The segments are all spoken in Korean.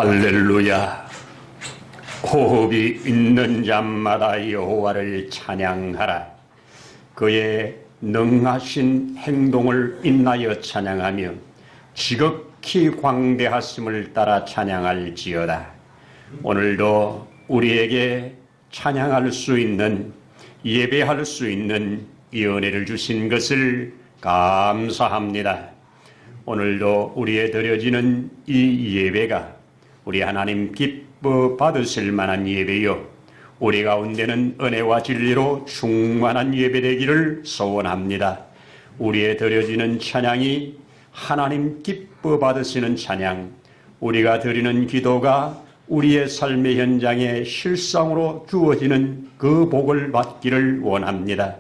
할렐루야. 호흡이 있는 자마다 여호와를 찬양하라. 그의 능하신 행동을 인하여 찬양하며 지극히 광대하심을 따라 찬양할지어다. 오늘도 우리에게 찬양할 수 있는, 예배할 수 있는 이 은혜를 주신 것을 감사합니다. 오늘도 우리의 드려지는 이 예배가 우리 하나님 기뻐 받으실 만한 예배요, 우리 가운데는 은혜와 진리로 충만한 예배 되기를 소원합니다. 우리의 드려지는 찬양이 하나님 기뻐 받으시는 찬양, 우리가 드리는 기도가 우리의 삶의 현장에 실상으로 주어지는 그 복을 받기를 원합니다.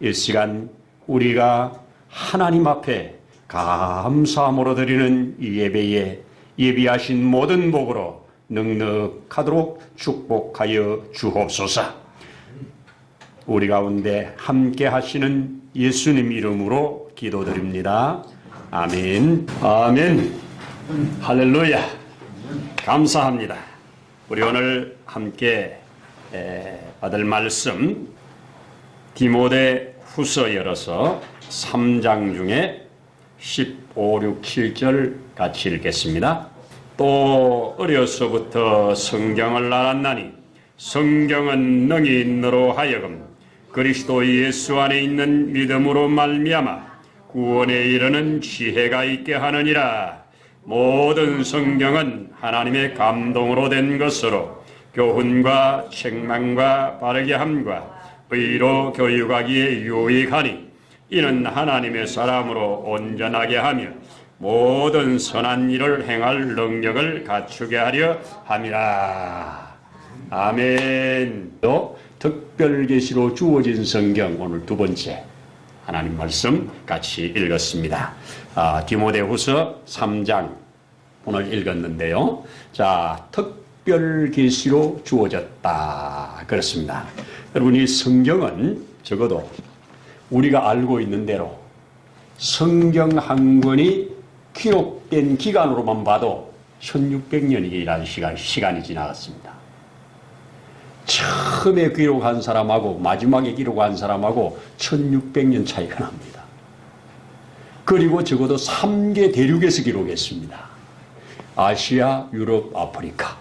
이 시간 우리가 하나님 앞에 감사함으로 드리는 이 예배에 예비하신 모든 복으로 넉넉하도록 축복하여 주옵소서. 우리 가운데 함께 하시는 예수님 이름으로 기도드립니다. 아멘. 아멘. 할렐루야. 감사합니다. 우리 오늘 함께 받을 말씀 디모데 후서 열어서 3장 중에 15, 6, 7절 같이 읽겠습니다. 또 어려서부터 성경을 알았나니 성경은 능히 너로 하여금 그리스도 예수 안에 있는 믿음으로 말미암아 구원에 이르는 지혜가 있게 하느니라. 모든 성경은 하나님의 감동으로 된 것으로 교훈과 책망과 바르게 함과 의로 교육하기에 유익하니 이는 하나님의 사람으로 온전하게 하며 모든 선한 일을 행할 능력을 갖추게 하려 함이라. 아멘. 또 특별 계시로 주어진 성경, 오늘 두 번째 하나님 말씀 같이 읽었습니다. 디모데후서 3장 오늘 읽었는데요. 자, 특별 계시로 주어졌다 그렇습니다. 여러분, 이 성경은 적어도 우리가 알고 있는 대로 성경 한 권이 기록된 기간으로만 봐도 1600년이라는 시간이 지나갔습니다. 처음에 기록한 사람하고 마지막에 기록한 사람하고 1600년 차이가 납니다. 그리고 적어도 3개 대륙에서 기록했습니다. 아시아, 유럽, 아프리카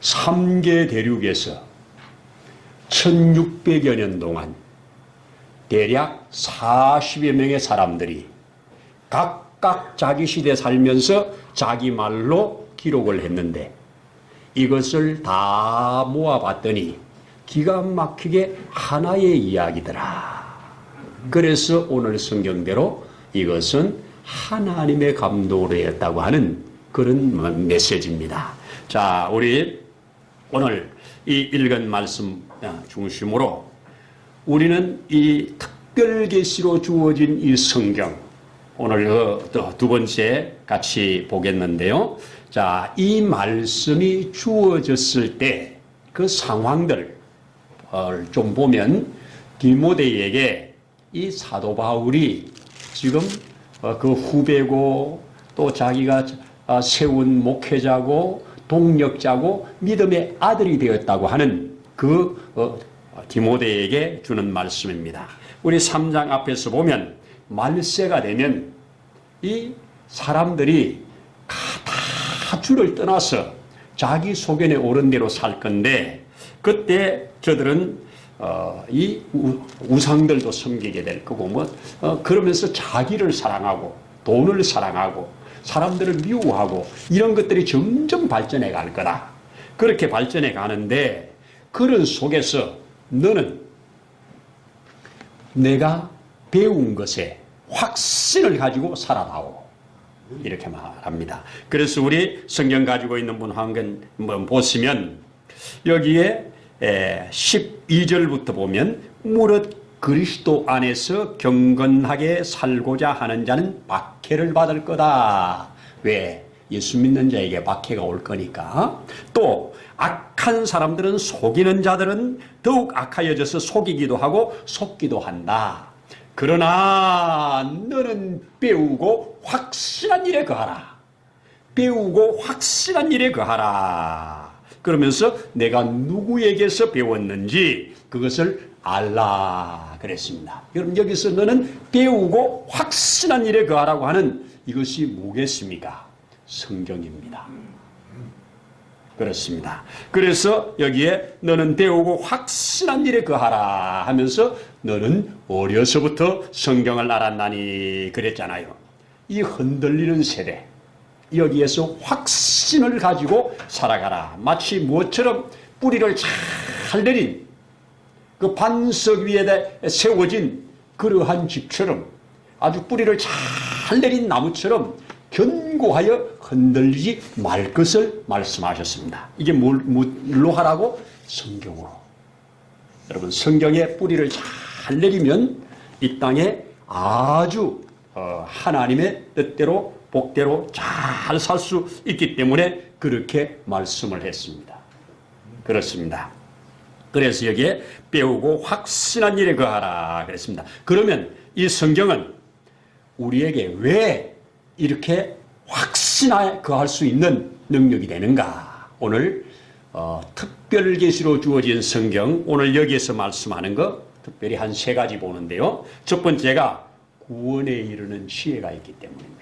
3개 대륙에서 1600여 년 동안 대략 40여 명의 사람들이 각각 자기 시대 살면서 자기 말로 기록을 했는데 이것을 다 모아봤더니 기가 막히게 하나의 이야기더라. 그래서 오늘 성경대로 이것은 하나님의 감동으로 했다고 하는 그런 메시지입니다. 자, 우리 오늘 이 읽은 말씀 중심으로 우리는 이 특별 계시로 주어진 이 성경, 오늘 두 번째 같이 보겠는데요. 자, 이 말씀이 주어졌을 때 그 상황들을 좀 보면 디모데에게 이 사도 바울이 지금 그 후배고 또 자기가 세운 목회자고 동력자고 믿음의 아들이 되었다고 하는 그 디모데에게 주는 말씀입니다. 우리 3장 앞에서 보면 말세가 되면 이 사람들이 다 주를 떠나서 자기 소견에 옳은 대로 살 건데 그때 저들은 이 우상들도 섬기게 될 거고 그러면서 자기를 사랑하고 돈을 사랑하고 사람들을 미워하고 이런 것들이 점점 발전해 갈 거다. 그렇게 발전해 가는데 그런 속에서 너는 내가 배운 것에 확신을 가지고 살아다오. 이렇게 말합니다. 그래서 우리 성경 가지고 있는 분 한번 보시면 여기에 12절부터 보면 무릇 그리스도 안에서 경건하게 살고자 하는 자는 박해를 받을 거다. 왜? 예수 믿는 자에게 박해가 올 거니까. 또 악한 사람들은 속이는 자들은 더욱 악하여져서 속이기도 하고 속기도 한다. 그러나 너는 배우고 확실한 일에 거하라. 배우고 확신한 일에 거하라. 그러면서 내가 누구에게서 배웠는지 그것을 알라 그랬습니다. 그럼 여기서 너는 배우고 확신한 일에 거하라고 하는 이것이 뭐겠습니까? 성경입니다. 그렇습니다. 그래서 여기에 너는 배우고 확신한 일에 거하라 하면서 너는 어려서부터 성경을 알았나니 그랬잖아요. 이 흔들리는 세대, 여기에서 확신을 가지고 살아가라. 마치 무엇처럼 뿌리를 잘 내린 그 반석 위에 세워진 그러한 집처럼 아주 뿌리를 잘 내린 나무처럼 견고하여 흔들리지 말 것을 말씀하셨습니다. 이게 뭘로 하라고? 성경으로. 여러분, 성경에 뿌리를 잘 내리면 이 땅에 아주 하나님의 뜻대로 복대로 잘 살 수 있기 때문에 그렇게 말씀을 했습니다. 그렇습니다. 그래서 여기에 배우고 확신한 일에 거하라 그랬습니다. 그러면 이 성경은 우리에게 왜 이렇게 확신하에 거할 수 있는 능력이 되는가? 오늘 특별계시로 주어진 성경, 오늘 여기에서 말씀하는 거 특별히 한 세 가지 보는데요. 첫 번째가 구원에 이르는 지혜가 있기 때문입니다.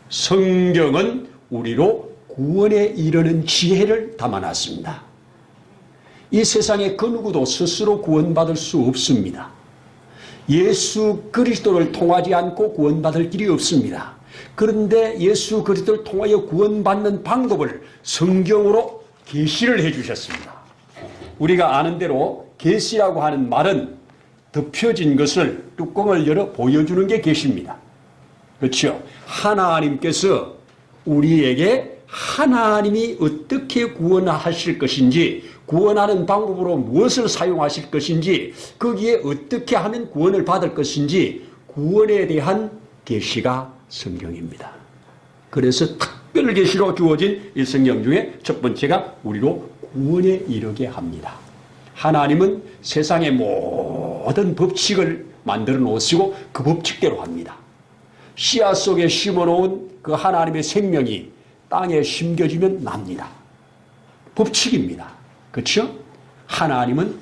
성경은 우리로 구원에 이르는 지혜를 담아놨습니다. 이 세상에 그 누구도 스스로 구원받을 수 없습니다. 예수 그리스도를 통하지 않고 구원받을 길이 없습니다. 그런데 예수 그리스도를 통하여 구원받는 방법을 성경으로 계시를 해주셨습니다. 우리가 아는 대로 계시라고 하는 말은 덮여진 것을 뚜껑을 열어 보여주는 게 계시입니다. 그렇죠? 하나님께서 우리에게 하나님이 어떻게 구원하실 것인지, 구원하는 방법으로 무엇을 사용하실 것인지, 거기에 어떻게 하면 구원을 받을 것인지 구원에 대한 계시가 성경입니다. 그래서 특별 계시로 주어진 이 성경 중에 첫 번째가 우리로 구원에 이르게 합니다. 하나님은 세상의 모든 법칙을 만들어 놓으시고 그 법칙대로 합니다. 씨앗 속에 심어놓은 그 하나님의 생명이 땅에 심겨지면 납니다. 법칙입니다. 그렇죠? 하나님은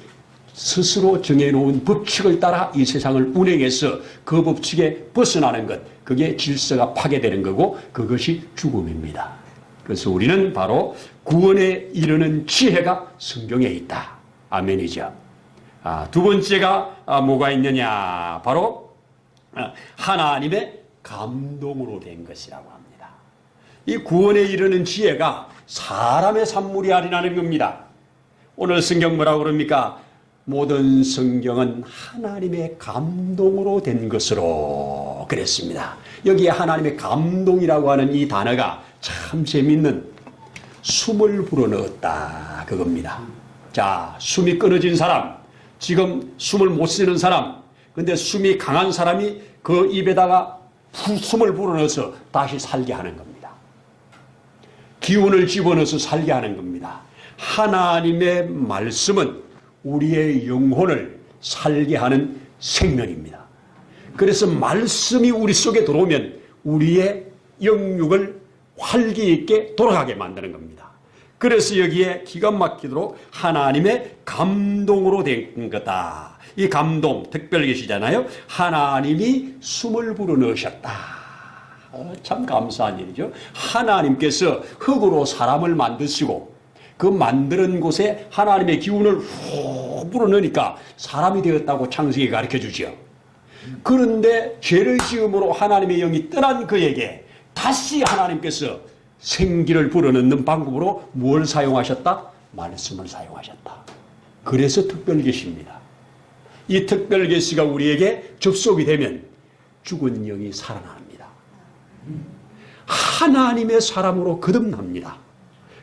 스스로 정해놓은 법칙을 따라 이 세상을 운행해서 그 법칙에 벗어나는 것, 그게 질서가 파괴되는 거고 그것이 죽음입니다. 그래서 우리는 바로 구원에 이르는 지혜가 성경에 있다. 아멘이죠. 두 번째가 뭐가 있느냐? 바로 하나님의 감동으로 된 것이라고 합니다. 이 구원에 이르는 지혜가 사람의 산물이 아니라는 겁니다. 오늘 성경 뭐라고 그럽니까? 모든 성경은 하나님의 감동으로 된 것으로 그랬습니다. 여기에 하나님의 감동이라고 하는 이 단어가 참 재밌는, 숨을 불어넣었다 그겁니다. 자, 숨이 끊어진 사람, 지금 숨을 못 쉬는 사람, 근데 숨이 강한 사람이 그 입에다가 숨을 불어넣어서 다시 살게 하는 겁니다. 기운을 집어넣어서 살게 하는 겁니다. 하나님의 말씀은 우리의 영혼을 살게 하는 생명입니다. 그래서 말씀이 우리 속에 들어오면 우리의 영육을 활기 있게 돌아가게 만드는 겁니다. 그래서 여기에 기가 막히도록 하나님의 감동으로 된 거다. 이 감동, 특별계시잖아요. 하나님이 숨을 불어넣으셨다. 참 감사한 일이죠. 하나님께서 흙으로 사람을 만드시고 그 만드는 곳에 하나님의 기운을 후 불어넣으니까 사람이 되었다고 창세기 가르쳐주죠. 그런데 죄를 지음으로 하나님의 영이 떠난 그에게 다시 하나님께서 생기를 불어넣는 방법으로 뭘 사용하셨다? 말씀을 사용하셨다. 그래서 특별계시입니다. 이 특별계시가 우리에게 접속이 되면 죽은 영이 살아납니다. 하나님의 사람으로 거듭납니다.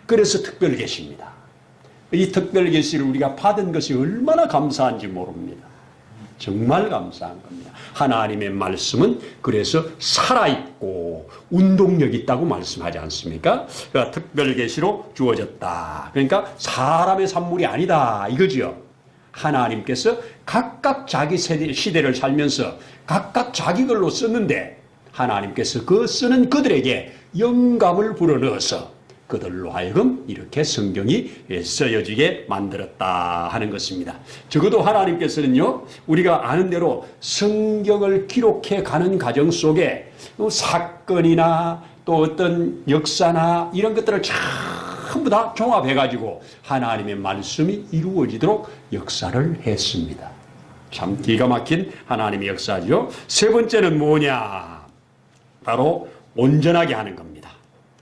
그래서 특별계시입니다. 이 특별계시를 우리가 받은 것이 얼마나 감사한지 모릅니다. 정말 감사한 겁니다. 하나님의 말씀은 그래서 살아있고 운동력이 있다고 말씀하지 않습니까? 그러니까 특별계시로 주어졌다. 그러니까 사람의 산물이 아니다 이거지요. 하나님께서 각각 자기 시대를 살면서 각각 자기 글로 썼는데 하나님께서 그 쓰는 그들에게 영감을 불어넣어서 그들로 하여금 이렇게 성경이 쓰여지게 만들었다 하는 것입니다. 적어도 하나님께서는요, 우리가 아는 대로 성경을 기록해 가는 과정 속에 사건이나 또 어떤 역사나 이런 것들을 전부 다 종합해가지고 하나님의 말씀이 이루어지도록 역사를 했습니다. 참 기가 막힌 하나님의 역사죠. 세 번째는 뭐냐? 바로 온전하게 하는 겁니다.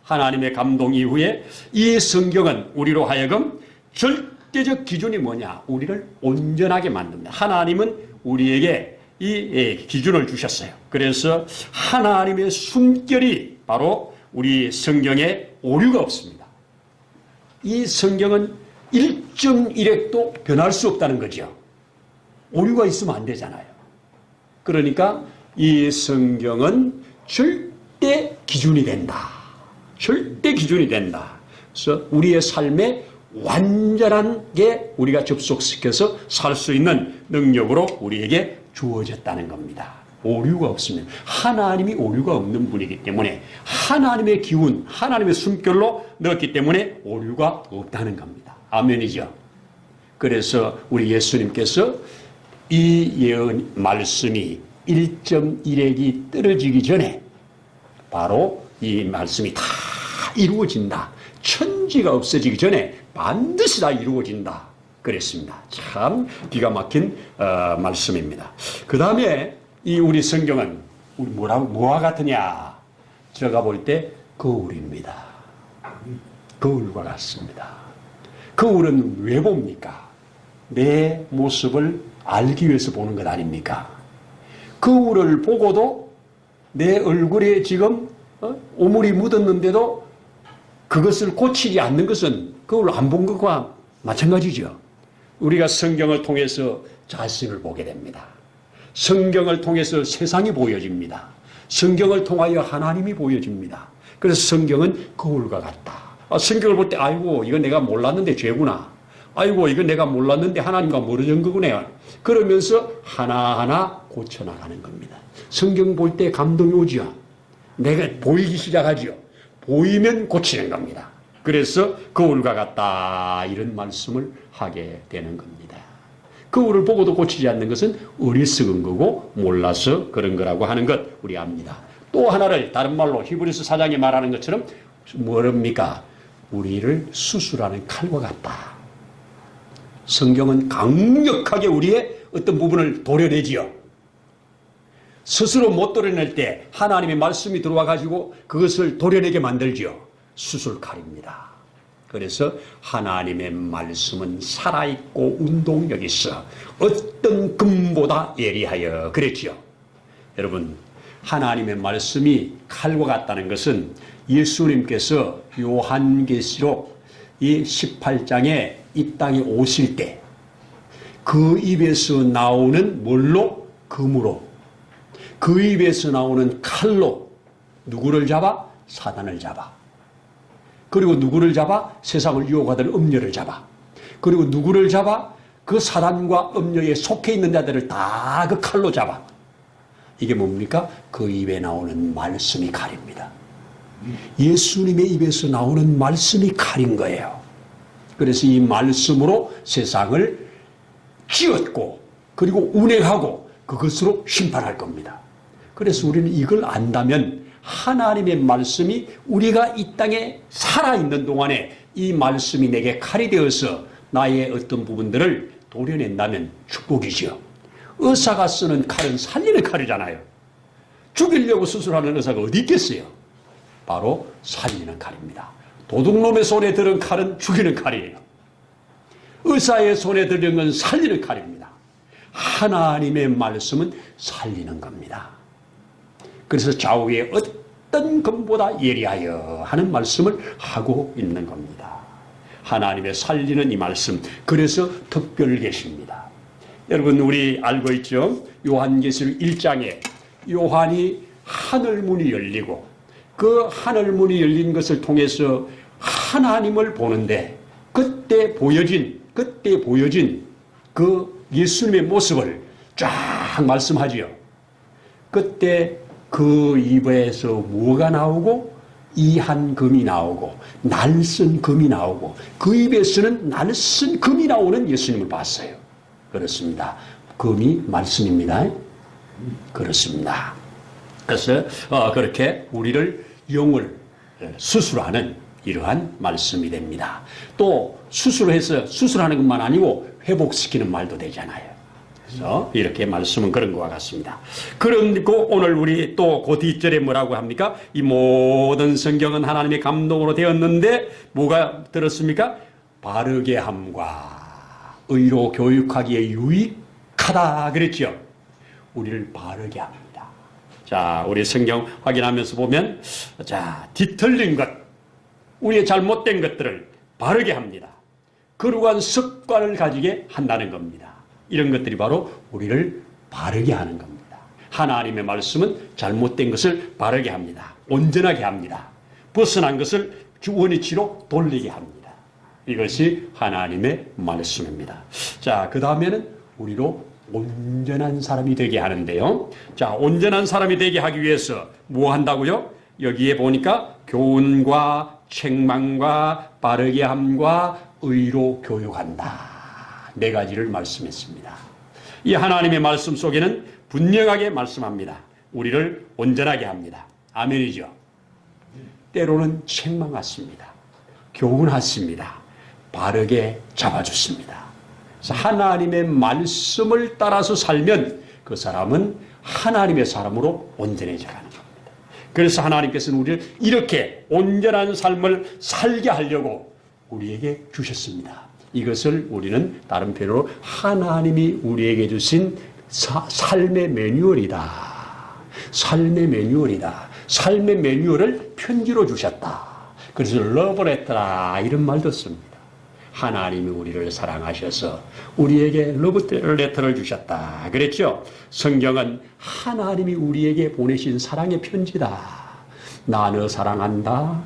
하나님의 감동 이후에 이 성경은 우리로 하여금 절대적 기준이 뭐냐? 우리를 온전하게 만듭니다. 하나님은 우리에게 이 기준을 주셨어요. 그래서 하나님의 숨결이 바로 우리 성경에 오류가 없습니다. 이 성경은 1.1획도 변할 수 없다는 거죠. 오류가 있으면 안 되잖아요. 그러니까 이 성경은 절대 기준이 된다. 절대 기준이 된다. 그래서 우리의 삶에 완전하게 우리가 접속시켜서 살 수 있는 능력으로 우리에게 주어졌다는 겁니다. 오류가 없습니다. 하나님이 오류가 없는 분이기 때문에 하나님의 기운, 하나님의 숨결로 넣었기 때문에 오류가 없다는 겁니다. 아멘이죠. 그래서 우리 예수님께서 이 예언 말씀이 1.1획이 떨어지기 전에 바로 이 말씀이 다 이루어진다. 천지가 없어지기 전에 반드시 다 이루어진다. 그랬습니다. 참 기가 막힌 말씀입니다. 그 다음에 이 우리 성경은 우리 뭐와 같으냐? 제가 볼 때 거울입니다. 거울과 같습니다. 거울은 왜 봅니까? 내 모습을 알기 위해서 보는 것 아닙니까? 거울을 보고도 내 얼굴에 지금 오물이 묻었는데도 그것을 고치지 않는 것은 그걸 안 본 것과 마찬가지죠. 우리가 성경을 통해서 자신을 보게 됩니다. 성경을 통해서 세상이 보여집니다. 성경을 통하여 하나님이 보여집니다. 그래서 성경은 거울과 같다. 성경을 볼 때 아이고 이건 내가 몰랐는데 죄구나. 아이고 이건 내가 몰랐는데 하나님과 멀어진 거구나. 그러면서 하나하나 고쳐나가는 겁니다. 성경 볼 때 감동이 오지요. 내가 보이기 시작하지요. 보이면 고치는 겁니다. 그래서 거울과 같다 이런 말씀을 하게 되는 겁니다. 거울을 보고도 고치지 않는 것은 어리석은 거고 몰라서 그런 거라고 하는 것 우리 압니다. 또 하나를 다른 말로 히브리서 4장에 말하는 것처럼 뭐랍니까? 우리를 수술하는 칼과 같다. 성경은 강력하게 우리의 어떤 부분을 도려내지요. 스스로 못 도려낼 때 하나님의 말씀이 들어와 가지고 그것을 도려내게 만들지요. 수술칼입니다. 그래서 하나님의 말씀은 살아있고 운동력이 있어 어떤 금보다 예리하여 그랬지요. 여러분 하나님의 말씀이 칼과 같다는 것은 예수님께서 요한계시록 이 18장에 이 땅에 오실 때 그 입에서 나오는 뭘로? 금으로. 그 입에서 나오는 칼로 누구를 잡아? 사단을 잡아. 그리고 누구를 잡아? 세상을 유혹하던 음녀를 잡아. 그리고 누구를 잡아? 그 사단과 음녀에 속해 있는 자들을 다 그 칼로 잡아. 이게 뭡니까? 그 입에 나오는 말씀이 칼입니다. 예수님의 입에서 나오는 말씀이 칼인 거예요. 그래서 이 말씀으로 세상을 지었고 그리고 운행하고 그것으로 심판할 겁니다. 그래서 우리는 이걸 안다면 하나님의 말씀이 우리가 이 땅에 살아있는 동안에 이 말씀이 내게 칼이 되어서 나의 어떤 부분들을 도려낸다면 축복이죠. 의사가 쓰는 칼은 살리는 칼이잖아요. 죽이려고 수술하는 의사가 어디 있겠어요? 바로 살리는 칼입니다. 도둑놈의 손에 들은 칼은 죽이는 칼이에요. 의사의 손에 들은 건 살리는 칼입니다. 하나님의 말씀은 살리는 겁니다. 그래서 좌우에 어떤 것보다 예리하여 하는 말씀을 하고 있는 겁니다. 하나님의 살리는 이 말씀, 그래서 특별 계십니다. 여러분 우리 알고 있죠? 요한계시록 1장에 요한이 하늘문이 열리고 그 하늘문이 열린 것을 통해서 하나님을 보는데 그때 보여진 그 예수님의 모습을 쫙 말씀하지요. 그때 그 입에서 뭐가 나오고 이한 금이 나오고 날쌘 금이 나오고 그 입에서는 날쌘 금이 나오는 예수님을 봤어요. 그렇습니다. 금이 말씀입니다. 그렇습니다. 그래서 그렇게 우리를 영을 수술하는 이러한 말씀이 됩니다. 또 수술하는 것만 아니고 회복시키는 말도 되잖아요. 그래서 이렇게 말씀은 그런 것과 같습니다. 그리고 오늘 우리 또 그 뒷절에 뭐라고 합니까? 이 모든 성경은 하나님의 감동으로 되었는데 뭐가 들었습니까? 바르게 함과 의로 교육하기에 유익하다 그랬죠. 우리를 바르게 합니다. 자, 우리 성경 확인하면서 보면 자, 뒤틀린 것, 우리의 잘못된 것들을 바르게 합니다. 거룩한 습관을 가지게 한다는 겁니다. 이런 것들이 바로 우리를 바르게 하는 겁니다. 하나님의 말씀은 잘못된 것을 바르게 합니다. 온전하게 합니다. 벗어난 것을 원위치로 돌리게 합니다. 이것이 하나님의 말씀입니다. 자, 그 다음에는 우리로 온전한 사람이 되게 하는데요. 자, 온전한 사람이 되게 하기 위해서 뭐 한다고요? 여기에 보니까 교훈과 책망과 바르게 함과 의로 교육한다. 네 가지를 말씀했습니다. 이 하나님의 말씀 속에는 분명하게 말씀합니다. 우리를 온전하게 합니다. 아멘이죠. 때로는 책망하십니다. 교훈하십니다. 바르게 잡아주십니다. 그래서 하나님의 말씀을 따라서 살면 그 사람은 하나님의 사람으로 온전해져 가는 겁니다. 그래서 하나님께서는 우리를 이렇게 온전한 삶을 살게 하려고 우리에게 주셨습니다. 이것을 우리는 다른 표현으로 하나님이 우리에게 주신 삶의 매뉴얼이다. 삶의 매뉴얼이다. 삶의 매뉴얼을 편지로 주셨다. 그래서 러브레터라 이런 말도 씁니다. 하나님이 우리를 사랑하셔서 우리에게 러브레터를 주셨다. 그랬죠? 성경은 하나님이 우리에게 보내신 사랑의 편지다. 나 너 사랑한다.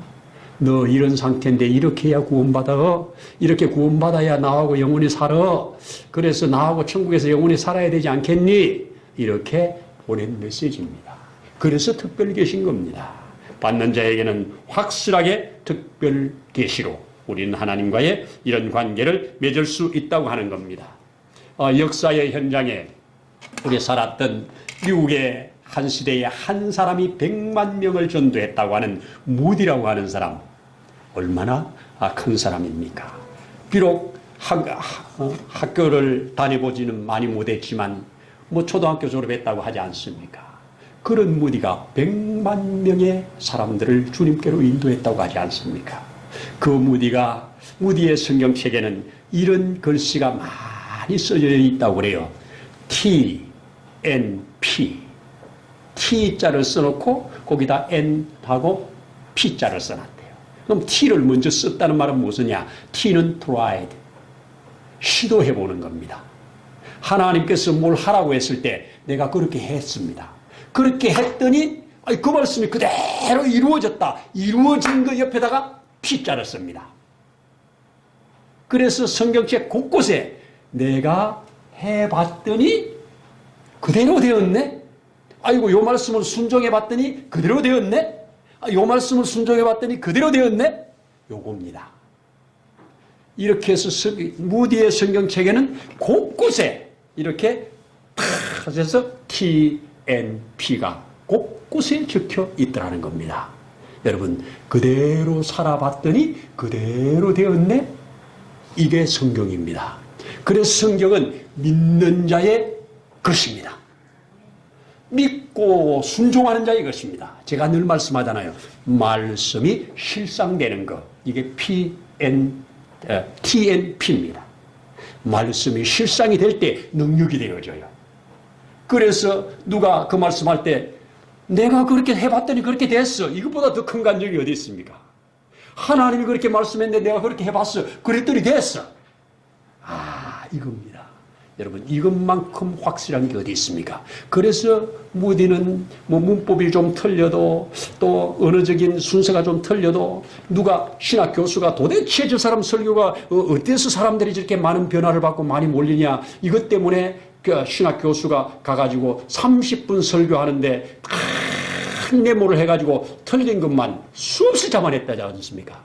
너 이런 상태인데 이렇게 해야 구원받아. 이렇게 구원받아야 나하고 영원히 살아. 그래서 나하고 천국에서 영원히 살아야 되지 않겠니? 이렇게 보낸 메시지입니다. 그래서 특별 계신 겁니다. 받는 자에게는 확실하게 특별 계시로 우리는 하나님과의 이런 관계를 맺을 수 있다고 하는 겁니다. 역사의 현장에 우리 살았던 미국의 한 시대에 한 사람이 100만 명을 전도했다고 하는 무디라고 하는 사람, 얼마나 큰 사람입니까? 비록 학교를 다녀보지는 많이 못했지만 뭐 초등학교 졸업했다고 하지 않습니까? 그런 무디가 100만 명의 사람들을 주님께로 인도했다고 하지 않습니까? 그 무디의 성경책에는 이런 글씨가 많이 써져 있다고 그래요. T, N, P. T자를 써놓고 거기다 N하고 P자를 써놨대요. 그럼 T를 먼저 썼다는 말은 무엇이냐? T는 tried. 시도해보는 겁니다. 하나님께서 뭘 하라고 했을 때 내가 그렇게 했습니다. 그렇게 했더니 그 말씀이 그대로 이루어졌다. 이루어진 그 옆에다가 P자를 씁니다. 그래서 성경책 곳곳에 내가 해봤더니 그대로 되었네. 아이고 요 말씀을 순종해봤더니 그대로 되었네. 요 말씀을 순종해봤더니 그대로 되었네. 요겁니다. 이렇게 해서 무디의 성경책에는 곳곳에 이렇게 탁 해서 T, N, P가 곳곳에 적혀 있더라는 겁니다. 여러분 그대로 살아봤더니 그대로 되었네. 이게 성경입니다. 그래서 성경은 믿는 자의 것입니다. 믿고 순종하는 자의 것입니다. 제가 늘 말씀하잖아요. 말씀이 실상되는 것. 이게 TNP입니다. 말씀이 실상이 될 때 능력이 되어져요. 그래서 누가 그 말씀할 때 내가 그렇게 해봤더니 그렇게 됐어. 이것보다 더 큰 간증이 어디 있습니까? 하나님이 그렇게 말씀했는데 내가 그렇게 해봤어. 그랬더니 됐어. 이겁니다. 여러분 이것만큼 확실한 게 어디 있습니까? 그래서 무디는 뭐 문법이 좀 틀려도 또 언어적인 순서가 좀 틀려도 누가 신학 교수가 도대체 저 사람 설교가 어때서 사람들이 저렇게 많은 변화를 받고 많이 몰리냐 이것 때문에 그 신학 교수가 가가지고 30분 설교하는데 메모를 해가지고 틀린 것만 수없이 잡아냈다지 않습니까?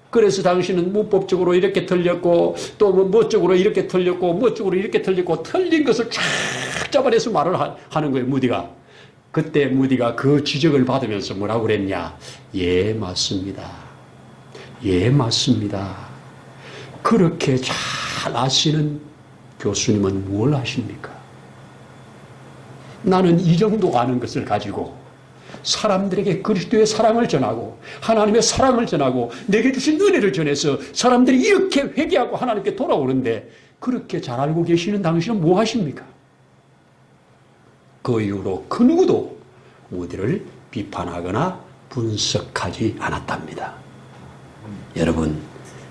그래서 당신은 문법적으로 이렇게 틀렸고 또 뭐적으로 이렇게 틀렸고 뭐적으로 이렇게 틀렸고 틀린 것을 쫙 잡아내서 말을 하는 거예요. 무디가. 그때 무디가 그 지적을 받으면서 뭐라고 그랬냐? 예, 맞습니다. 예, 맞습니다. 그렇게 잘 아시는 교수님은 뭘 하십니까? 나는 이 정도 아는 것을 가지고 사람들에게 그리스도의 사랑을 전하고 하나님의 사랑을 전하고 내게 주신 은혜를 전해서 사람들이 이렇게 회개하고 하나님께 돌아오는데 그렇게 잘 알고 계시는 당신은 뭐 하십니까? 그 이후로 그 누구도 무디를 비판하거나 분석하지 않았답니다. 여러분,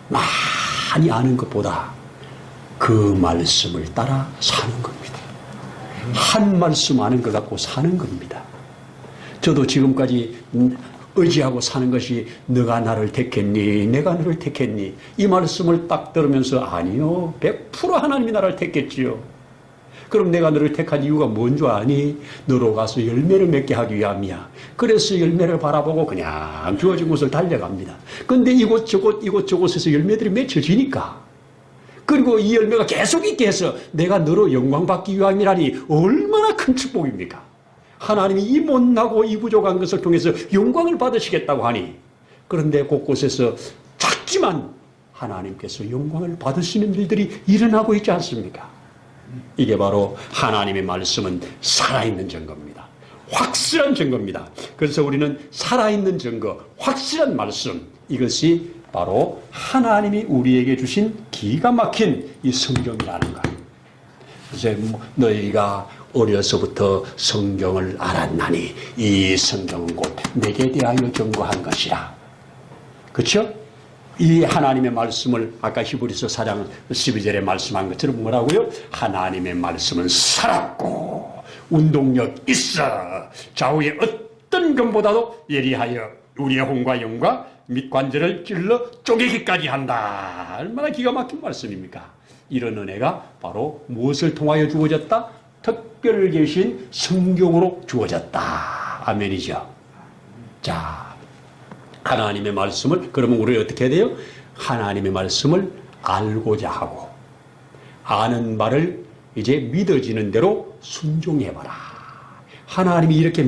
많이 아는 것보다 그 말씀을 따라 사는 겁니다. 한 말씀 아는 것 갖고 사는 겁니다. 저도 지금까지 의지하고 사는 것이 너가 나를 택했니? 내가 너를 택했니? 이 말씀을 딱 들으면서 아니요. 100% 하나님이 나를 택했지요. 그럼 내가 너를 택한 이유가 뭔 줄 아니? 너로 가서 열매를 맺게 하기 위함이야. 그래서 열매를 바라보고 그냥 주어진 곳을 달려갑니다. 근데 이곳저곳에서 열매들이 맺혀지니까 그리고 이 열매가 계속 있게 해서 내가 너로 영광받기 위함이라니 얼마나 큰 축복입니까? 하나님이 이 못나고 이 부족한 것을 통해서 영광을 받으시겠다고 하니 그런데 곳곳에서 작지만 하나님께서 영광을 받으시는 일들이 일어나고 있지 않습니까? 이게 바로 하나님의 말씀은 살아있는 증거입니다. 확실한 증거입니다. 그래서 우리는 살아있는 증거, 확실한 말씀, 이것이 바로 하나님이 우리에게 주신 기가 막힌 이 성경이라는 것. 이제 너희가 어려서부터 성경을 알았나니 이 성경은 곧 내게 대하여 증거한 것이라. 그렇죠? 이 하나님의 말씀을 아까 히브리서 4장 12절에 말씀한 것처럼 뭐라고요? 하나님의 말씀은 살았고 운동력 있어 좌우의 어떤 것보다도 예리하여 우리의 혼과 영과 및 관절을 찔러 쪼개기까지 한다. 얼마나 기가 막힌 말씀입니까? 이런 은혜가 바로 무엇을 통하여 주어졌다? 특별 계신 성경으로 주어졌다. 아멘이죠. 자, 하나님의 말씀을 그러면 우리 어떻게 해야 돼요? 하나님의 말씀을 알고자 하고 아는 바를 이제 믿어지는 대로 순종해봐라. 하나님이 이렇게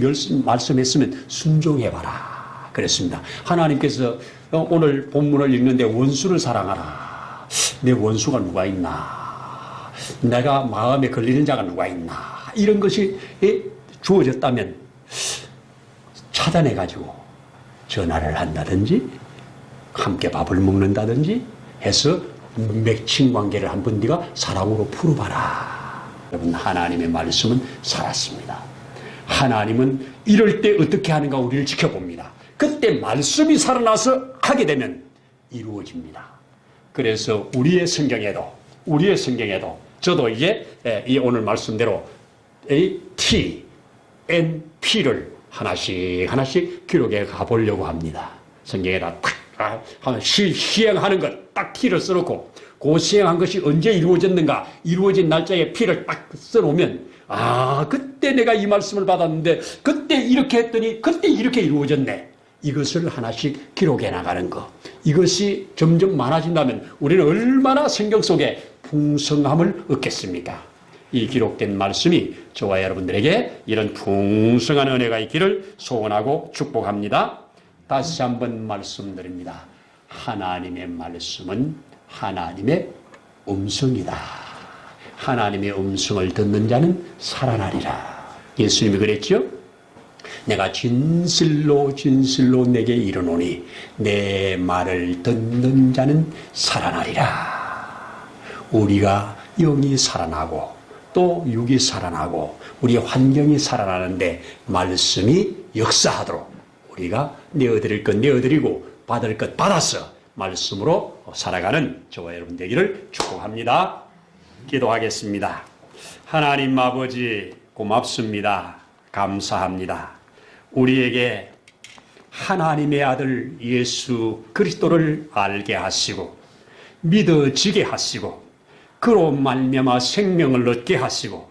말씀했으면 순종해봐라. 그랬습니다. 하나님께서 오늘 본문을 읽는데 원수를 사랑하라. 내 원수가 누가 있나? 내가 마음에 걸리는 자가 누가 있나? 이런 것이 주어졌다면 찾아내가지고 전화를 한다든지 함께 밥을 먹는다든지 해서 맺힌 관계를 한번 네가 사랑으로 풀어봐라. 여러분, 하나님의 말씀은 살았습니다. 하나님은 이럴 때 어떻게 하는가 우리를 지켜봅니다. 그때 말씀이 살아나서 하게 되면 이루어집니다. 그래서 우리의 성경에도 저도 이제 이 오늘 말씀대로 T, N, P를 하나씩 기록해 가보려고 합니다. 성경에다 딱 시행하는 것 딱 T를 써놓고 그 시행한 것이 언제 이루어졌는가 이루어진 날짜에 P를 딱 써놓으면 그때 내가 이 말씀을 받았는데 그때 이렇게 했더니 그때 이렇게 이루어졌네. 이것을 하나씩 기록해 나가는 것. 이것이 점점 많아진다면 우리는 얼마나 성경 속에 풍성함을 얻겠습니까? 이 기록된 말씀이 저와 여러분들에게 이런 풍성한 은혜가 있기를 소원하고 축복합니다. 다시 한번 말씀드립니다. 하나님의 말씀은 하나님의 음성이다. 하나님의 음성을 듣는 자는 살아나리라. 예수님이 그랬죠? 내가 진실로 내게 이르노니 내 말을 듣는 자는 살아나리라. 우리가 영이 살아나고 또 육이 살아나고 우리 환경이 살아나는데 말씀이 역사하도록 우리가 내어드릴 것 내어드리고 받을 것 받아서 말씀으로 살아가는 저와 여러분 되기를 축복합니다. 기도하겠습니다. 하나님 아버지 고맙습니다. 감사합니다. 우리에게 하나님의 아들 예수 그리스도를 알게 하시고 믿어지게 하시고 그로 말미암아 생명을 얻게 하시고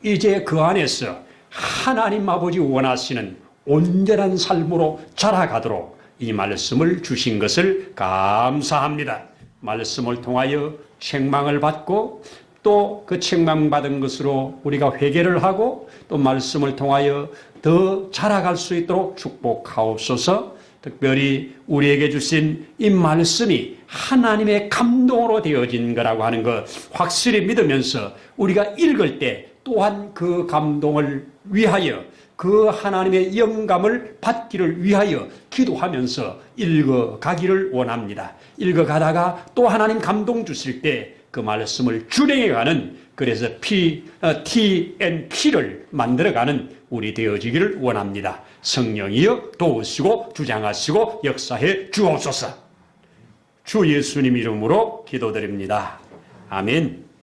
이제 그 안에서 하나님 아버지 원하시는 온전한 삶으로 자라가도록 이 말씀을 주신 것을 감사합니다. 말씀을 통하여 책망을 받고 또 그 책망받은 것으로 우리가 회개를 하고 또 말씀을 통하여 더 자라갈 수 있도록 축복하옵소서. 특별히 우리에게 주신 이 말씀이 하나님의 감동으로 되어진 거라고 하는 것 확실히 믿으면서 우리가 읽을 때 또한 그 감동을 위하여 그 하나님의 영감을 받기를 위하여 기도하면서 읽어가기를 원합니다. 읽어가다가 또 하나님 감동 주실 때 그 말씀을 준행해가는, 그래서 TNP를 만들어가는 우리 되어지기를 원합니다. 성령이여 도우시고 주장하시고 역사해 주옵소서. 주 예수님 이름으로 기도드립니다. 아멘.